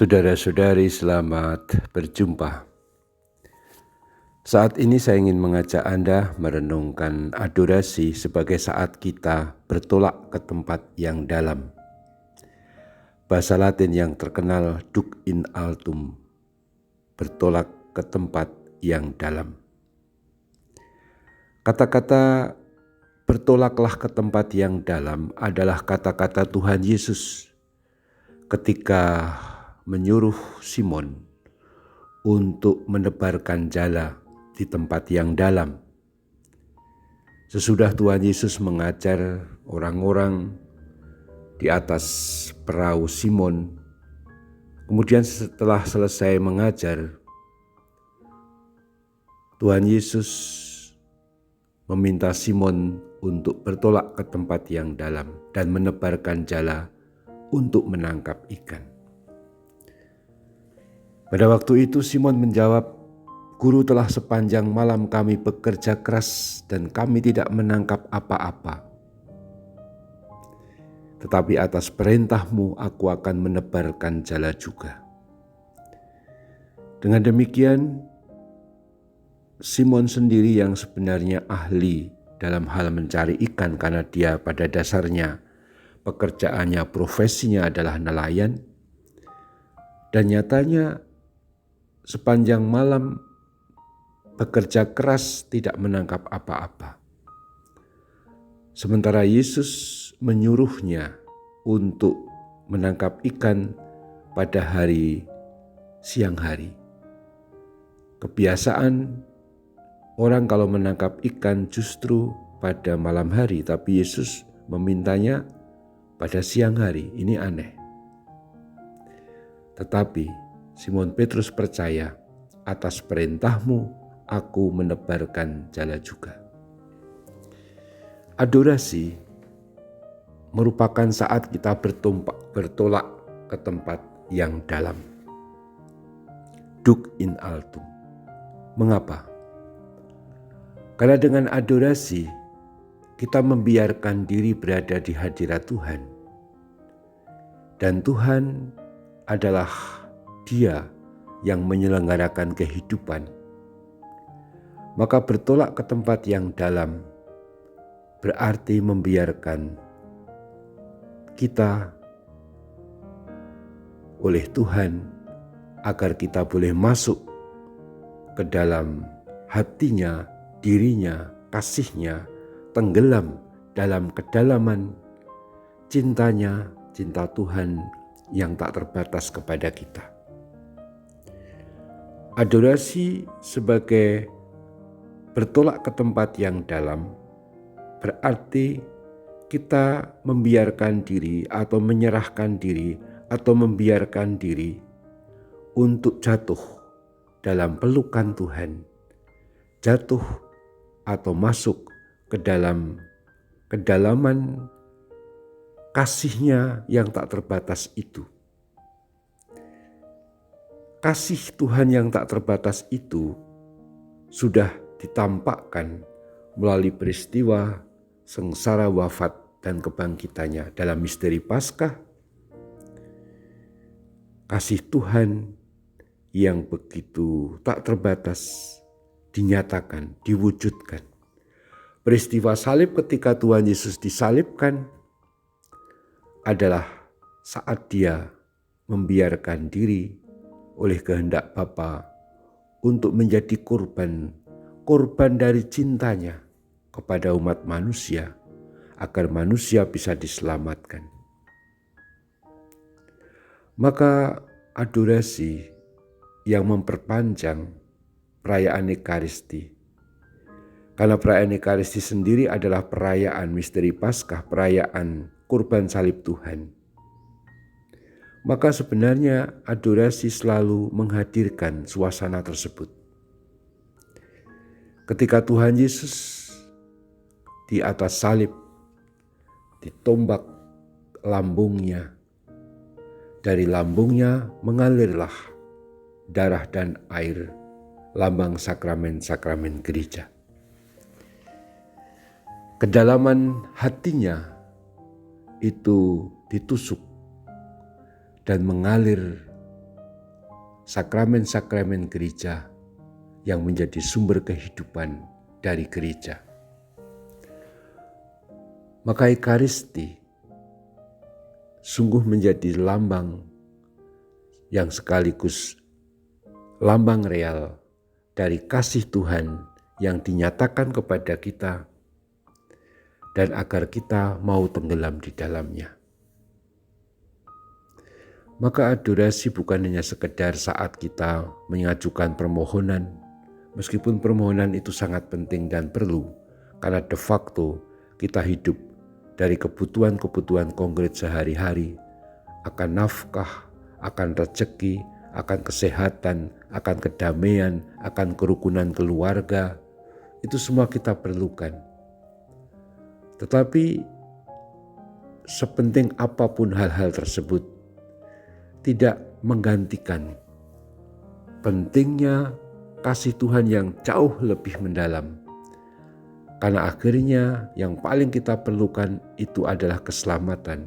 Saudara-saudari, selamat berjumpa. Saat ini saya ingin mengajak Anda merenungkan adorasi sebagai saat kita bertolak ke tempat yang dalam. Bahasa Latin yang terkenal Duc in altum, bertolak ke tempat yang dalam. Kata-kata bertolaklah ke tempat yang dalam adalah kata-kata Tuhan Yesus ketika menyuruh Simon untuk menebarkan jala di tempat yang dalam. Sesudah Tuhan Yesus mengajar orang-orang di atas perahu Simon, kemudian setelah selesai mengajar, Tuhan Yesus meminta Simon untuk bertolak ke tempat yang dalam dan menebarkan jala untuk menangkap ikan. Pada waktu itu Simon menjawab, "Guru, telah sepanjang malam kami bekerja keras dan kami tidak menangkap apa-apa. Tetapi atas perintah-Mu aku akan menebarkan jala juga." Dengan demikian, Simon sendiri yang sebenarnya ahli dalam hal mencari ikan karena dia pada dasarnya pekerjaannya, profesinya adalah nelayan, dan nyatanya sepanjang malam bekerja keras tidak menangkap apa-apa. Sementara Yesus menyuruhnya untuk menangkap ikan pada siang hari. Kebiasaan orang kalau menangkap ikan justru pada malam hari, tapi Yesus memintanya pada siang hari. Ini aneh. Tetapi Simon Petrus percaya, atas perintah-Mu aku menebarkan jala juga. Adorasi merupakan saat kita bertolak ke tempat yang dalam. Duc in altum. Mengapa? Karena dengan adorasi kita membiarkan diri berada di hadirat Tuhan. Dan Tuhan adalah Dia yang menyelenggarakan kehidupan. Maka bertolak ke tempat yang dalam berarti membiarkan kita oleh Tuhan agar kita boleh masuk ke dalam hatinya, dirinya, kasihnya, tenggelam dalam kedalaman cintanya, cinta Tuhan yang tak terbatas kepada kita. Adorasi sebagai bertolak ke tempat yang dalam berarti kita membiarkan diri atau menyerahkan diri atau membiarkan diri untuk jatuh dalam pelukan Tuhan, jatuh atau masuk ke dalam kedalaman kasih-Nya yang tak terbatas itu. Kasih Tuhan yang tak terbatas itu sudah ditampakkan melalui peristiwa sengsara, wafat, dan kebangkitannya dalam misteri Paskah. Kasih Tuhan yang begitu tak terbatas dinyatakan, diwujudkan. Peristiwa salib ketika Tuhan Yesus disalibkan adalah saat Dia membiarkan diri oleh kehendak Bapa untuk menjadi korban dari cintanya kepada umat manusia agar manusia bisa diselamatkan. Maka adorasi yang memperpanjang perayaan Ekaristi, karena perayaan Ekaristi sendiri adalah perayaan misteri Paskah, perayaan kurban salib Tuhan. Maka sebenarnya adorasi selalu menghadirkan suasana tersebut. Ketika Tuhan Yesus di atas salib, ditombak lambungnya, dari lambungnya mengalirlah darah dan air, lambang sakramen-sakramen gereja. Kedalaman hatinya itu ditusuk dan mengalir sakramen-sakramen gereja yang menjadi sumber kehidupan dari gereja. Maka Ekaristi sungguh menjadi lambang yang sekaligus lambang real dari kasih Tuhan yang dinyatakan kepada kita dan agar kita mau tenggelam di dalamnya. Maka adorasi bukan hanya sekedar saat kita mengajukan permohonan, meskipun permohonan itu sangat penting dan perlu, karena de facto kita hidup dari kebutuhan-kebutuhan konkret sehari-hari, akan nafkah, akan rezeki, akan kesehatan, akan kedamaian, akan kerukunan keluarga, itu semua kita perlukan. Tetapi sepenting apapun hal-hal tersebut, tidak menggantikan pentingnya kasih Tuhan yang jauh lebih mendalam. Karena akhirnya yang paling kita perlukan itu adalah keselamatan,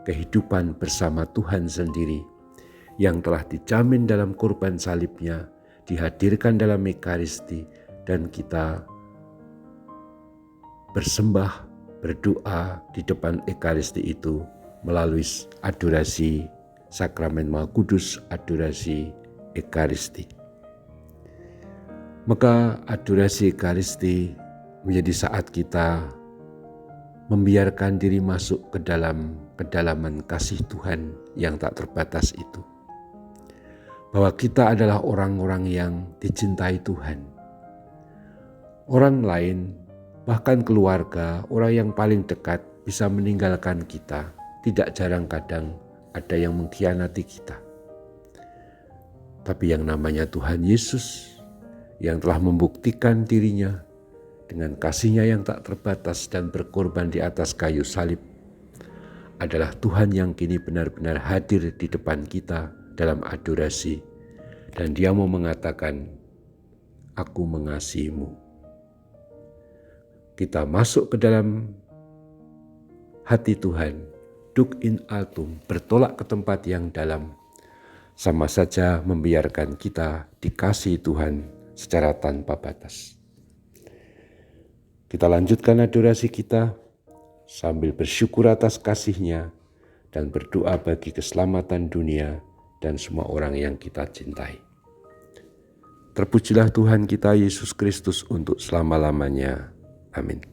kehidupan bersama Tuhan sendiri yang telah dijamin dalam kurban salibnya, dihadirkan dalam Ekaristi, dan kita bersembah, berdoa di depan Ekaristi itu melalui adorasi Sakramen Maha Kudus, adorasi Ekaristi. Maka adorasi Ekaristi menjadi saat kita membiarkan diri masuk ke dalam kedalaman kasih Tuhan yang tak terbatas itu. Bahwa kita adalah orang-orang yang dicintai Tuhan. Orang lain, bahkan keluarga, orang yang paling dekat bisa meninggalkan kita. Tidak jarang kadang ada yang mengkhianati kita. Tapi yang namanya Tuhan Yesus yang telah membuktikan dirinya dengan kasih-Nya yang tak terbatas dan berkorban di atas kayu salib adalah Tuhan yang kini benar-benar hadir di depan kita dalam adorasi, dan Dia mau mengatakan, "Aku mengasihimu." Kita masuk ke dalam hati Tuhan, duk in altum, bertolak ke tempat yang dalam, sama saja membiarkan kita dikasihi Tuhan secara tanpa batas. Kita lanjutkan adorasi kita sambil bersyukur atas kasih-Nya dan berdoa bagi keselamatan dunia dan semua orang yang kita cintai. Terpujilah Tuhan kita Yesus Kristus untuk selama-lamanya. Amin.